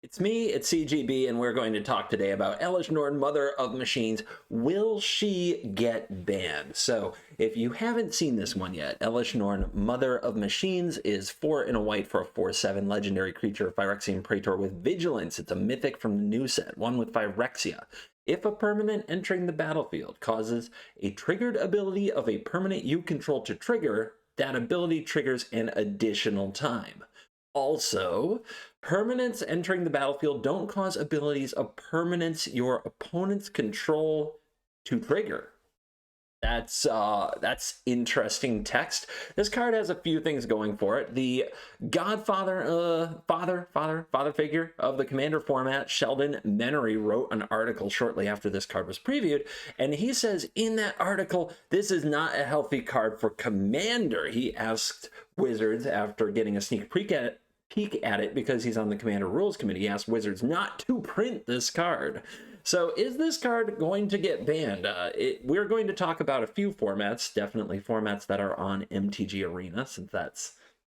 It's me, it's CGB, and we're going to talk today about Elesh Norn, Mother of Machines. Will she get banned? So, if you haven't seen this one yet, Elesh Norn, Mother of Machines is 4 and a white for a 4/7 legendary creature, Phyrexian Praetor with Vigilance. It's a mythic from the new set, one with Phyrexia. If a permanent entering the battlefield causes a triggered ability of a permanent you control to trigger, that ability triggers an additional time. Also, permanents entering the battlefield don't cause abilities of permanents your opponents control to trigger. That's interesting text. This card has a few things going for it. The godfather, father figure of the commander format, Sheldon Menery, wrote an article shortly after this card was previewed, and he says in that article, this is not a healthy card for commander. He asked Wizards, after getting a sneak peek at it because he's on the Commander Rules Committee, he asked Wizards not to print this card. So is this card going to get banned? We're going to talk about a few formats, definitely formats that are on MTG Arena, since that's,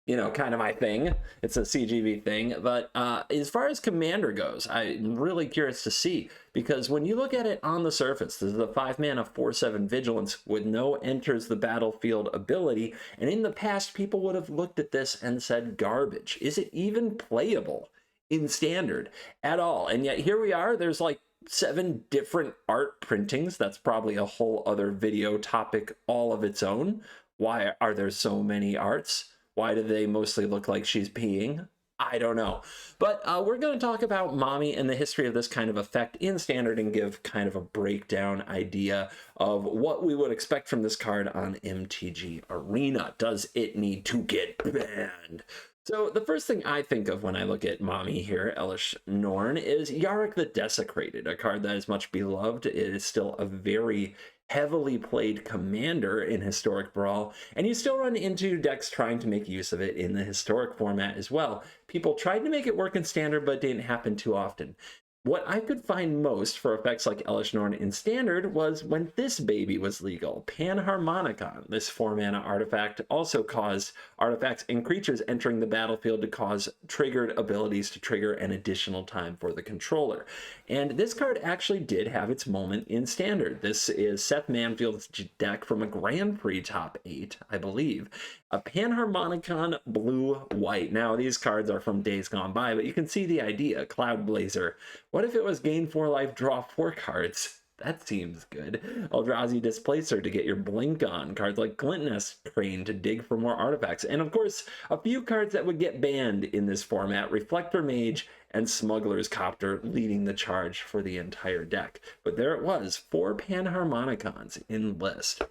kind of my thing. It's a CGB thing. But as far as Commander goes, I'm really curious to see, because when you look at it on the surface, this is a 5-mana 4/7 Vigilance with no enters the battlefield ability. And in the past, people would have looked at this and said garbage. Is it even playable in Standard at all? And yet here we are. There's like 7 different art printings. That's probably a whole other video topic all of its own. Why are there so many arts? Why do they mostly look like she's peeing? I don't know. But we're going to talk about Mommy and the history of this kind of effect in Standard and give kind of a breakdown idea of what we would expect from this card on MTG Arena. Does it need to get banned? So the first thing I think of when I look at Mommy here, Elesh Norn, is Yarok the Desecrated, a card that is much beloved. It is still a very heavily played commander in Historic Brawl, and you still run into decks trying to make use of it in the Historic format as well. People tried to make it work in Standard, but it didn't happen too often. What I could find most for effects like Elesh Norn in Standard was when this baby was legal. Panharmonicon, this 4-mana artifact, also caused artifacts and creatures entering the battlefield to cause triggered abilities to trigger an additional time for the controller. And this card actually did have its moment in Standard. This is Seth Manfield's deck from a Grand Prix top 8, I believe. A Panharmonicon blue-white. Now, these cards are from days gone by, but you can see the idea. Cloud Blazer. What if it was gain 4 life, draw 4 cards? That seems good. Eldrazi Displacer to get your blink on. Cards like Glintless Crane to dig for more artifacts. And of course, a few cards that would get banned in this format. Reflector Mage and Smuggler's Copter leading the charge for the entire deck. But there it was, 4 Panharmonicons in list.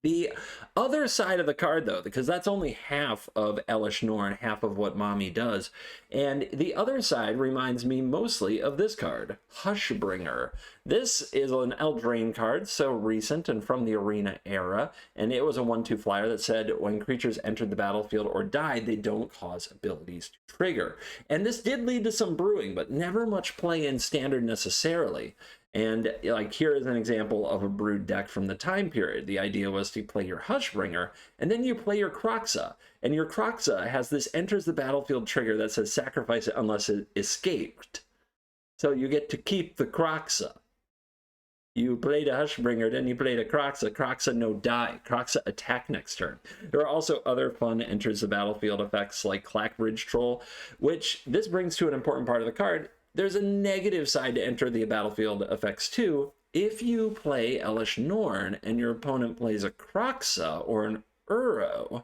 The other side of the card, though, because that's only half of Elesh Norn, half of what Mommy does, and the other side reminds me mostly of this card, Hushbringer. This is an Eldraine card, so recent and from the Arena era, and it was a 1/2 flyer that said when creatures entered the battlefield or died, they don't cause abilities to trigger. And this did lead to some brewing, but never much play in Standard necessarily. And like here is an example of a brewed deck from the time period. The idea was to play your Hushbringer, and then you play your Kroxa. And your Kroxa has this enters the battlefield trigger that says sacrifice it unless it escaped. So you get to keep the Kroxa. You played a Hushbringer, then you played a Kroxa. Kroxa no die. Kroxa attack next turn. There are also other fun enters the battlefield effects like Clackbridge Troll, which this brings to an important part of the card. There's a negative side to enter the battlefield effects too. If you play Elesh Norn and your opponent plays a Kroxa or an Uro,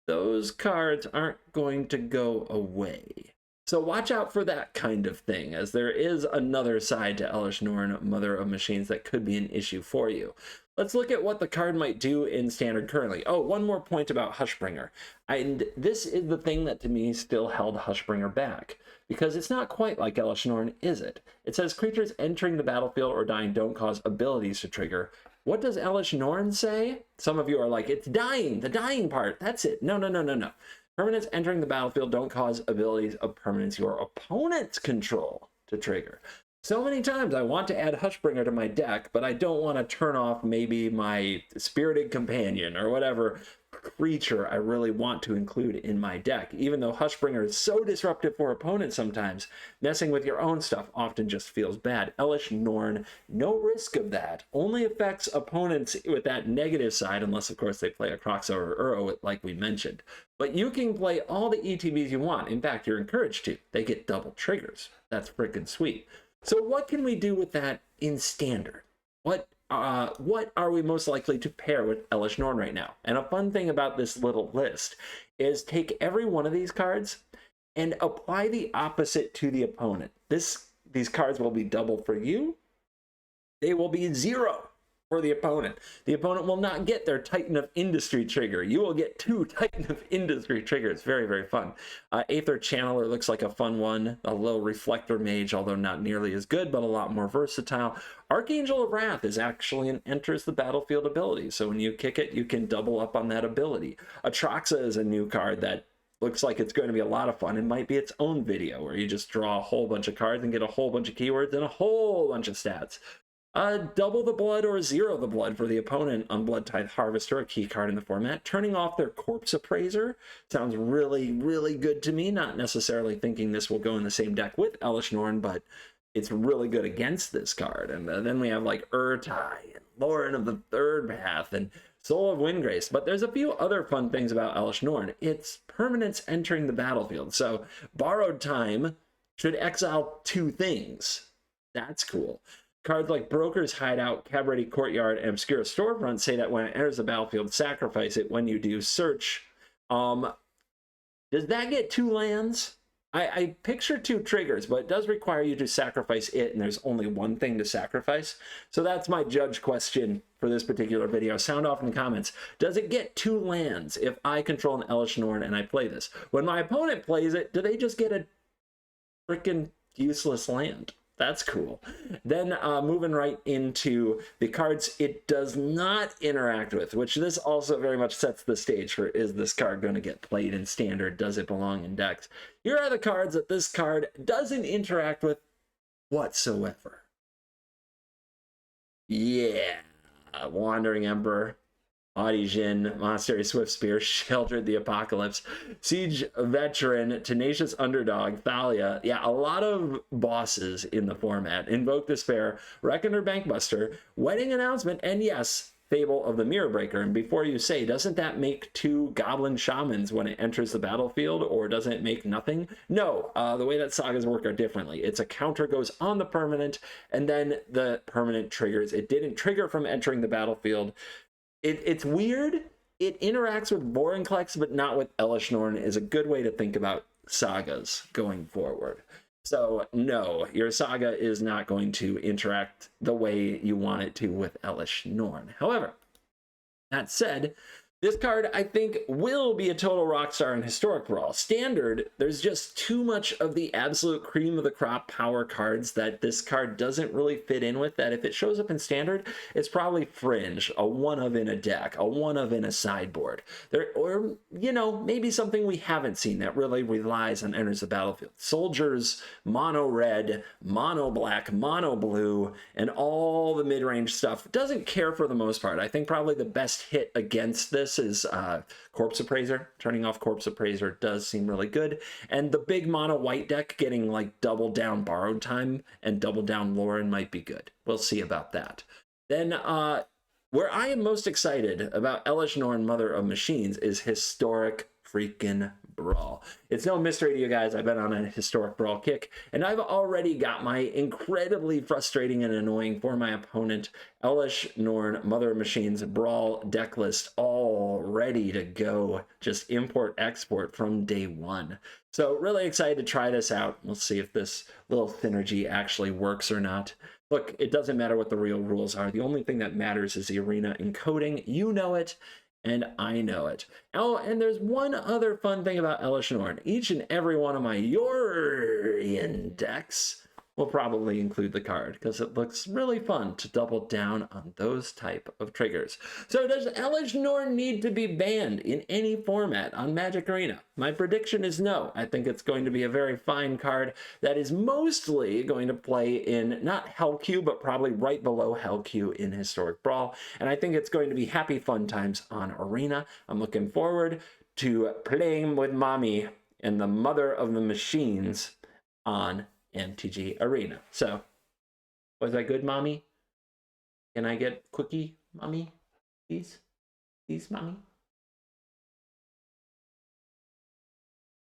those cards aren't going to go away. So watch out for that kind of thing, as there is another side to Elesh Norn, Mother of Machines, that could be an issue for you. Let's look at what the card might do in Standard currently. Oh, one more point about Hushbringer. And this is the thing that to me still held Hushbringer back, because it's not quite like Elesh Norn, is it? It says creatures entering the battlefield or dying don't cause abilities to trigger. What does Elesh Norn say? Some of you are like, it's dying, the dying part, that's it. No. Permanents entering the battlefield don't cause abilities of permanents your opponents control to trigger. So many times I want to add Hushbringer to my deck, but I don't want to turn off maybe my Spirited Companion or whatever creature I really want to include in my deck. Even though Hushbringer is so disruptive for opponents sometimes, messing with your own stuff often just feels bad. Elesh Norn, no risk of that. Only affects opponents with that negative side, unless of course they play a Croxa or Uro like we mentioned. But you can play all the ETBs you want. In fact, you're encouraged to. They get double triggers. That's freaking sweet. So what can we do with that in standard? What are we most likely to pair with Elesh Norn right now? And a fun thing about this little list is take every one of these cards and apply the opposite to the opponent. These cards will be double for you. They will be 0 for the opponent. The opponent will not get their Titan of Industry trigger. You will get 2 Titan of Industry triggers. Very, very fun. Aether Channeler looks like a fun one. A little Reflector Mage, although not nearly as good, but a lot more versatile. Archangel of Wrath is actually an enters the battlefield ability. So when you kick it, you can double up on that ability. Atraxa is a new card that looks like it's going to be a lot of fun. It might be its own video where you just draw a whole bunch of cards and get a whole bunch of keywords and a whole bunch of stats. Double the blood or 0 the blood for the opponent on Blood Tithe Harvester, a key card in the format. Turning off their Corpse Appraiser sounds really, really good to me. Not necessarily thinking this will go in the same deck with Elesh Norn, but it's really good against this card. And then we have like Urtai and Lauren of the Third Path and Soul of Windgrace. But there's a few other fun things about Elesh Norn. It's permanents entering the battlefield. So Borrowed Time should exile 2 things. That's cool. Cards like Broker's Hideout, Cabaret Courtyard, and Obscura Storefront say that when it enters the battlefield, sacrifice it when you do search. Does that get 2 lands? I picture 2 triggers, but it does require you to sacrifice it, and there's only 1 thing to sacrifice. So that's my judge question for this particular video. Sound off in the comments. Does it get 2 lands if I control an Elesh Norn and I play this? When my opponent plays it, do they just get a freaking useless land? That's cool. Then moving right into the cards it does not interact with, which this also very much sets the stage for, is this card going to get played in standard? Does it belong in decks? Here are the cards that this card doesn't interact with whatsoever. Yeah, Wandering Emperor, Audijin, Monastery Swiftspear, Sheldred the Apocalypse, Siege Veteran, Tenacious Underdog, Thalia. Yeah, a lot of bosses in the format. Invoke Despair, Reckoner Bankbuster, Wedding Announcement, and yes, Fable of the Mirror Breaker. And before you say, doesn't that make 2 Goblin Shamans when it enters the battlefield, or doesn't it make nothing? No, the way that sagas work are differently. It's a counter goes on the permanent, and then the permanent triggers. It didn't trigger from entering the battlefield. It's weird. It interacts with Vorinclex, but not with Elesh Norn, is a good way to think about sagas going forward. So no, your saga is not going to interact the way you want it to with Elesh Norn. However, that said, this card, I think, will be a total rock star in Historic Brawl. Standard, there's just too much of the absolute cream of the crop power cards that this card doesn't really fit in with, that if it shows up in Standard, it's probably fringe, a one-of in a deck, a one-of in a sideboard. Or, you know, maybe something we haven't seen that really relies on enters the battlefield. Soldiers, mono red, mono black, mono blue, and all the mid-range stuff. Doesn't care for the most part. I think probably the best hit against this is Corpse Appraiser. Turning off Corpse Appraiser does seem really good. And the big mono white deck getting like double down Borrowed Time and double down Lauren might be good. We'll see about that. Then where I am most excited about Elesh Norn, Mother of Machines, is Historic freaking Brawl. It's no mystery to you guys, I've been on a Historic Brawl kick, and I've already got my incredibly frustrating and annoying for my opponent Elesh Norn, Mother of Machines Brawl deck list all ready to go. Just import export from day 1. So really excited to try this out. We'll see if this little synergy actually works or not. Look, it doesn't matter what the real rules are. The only thing that matters is the arena encoding. You know it, and I know it. Oh, and there's one other fun thing about Elesh Norn. Each and every one of my Yorion decks we'll probably include the card because it looks really fun to double down on those type of triggers. So does Elesh Norn need to be banned in any format on Magic Arena? My prediction is no. I think it's going to be a very fine card that is mostly going to play in not Hell Q, but probably right below Hell Q in Historic Brawl. And I think it's going to be happy fun times on Arena. I'm looking forward to playing with Mommy and the mother of the machines on MTG Arena. So, was I good, Mommy? Can I get cookie, Mommy? Please? Please, Mommy?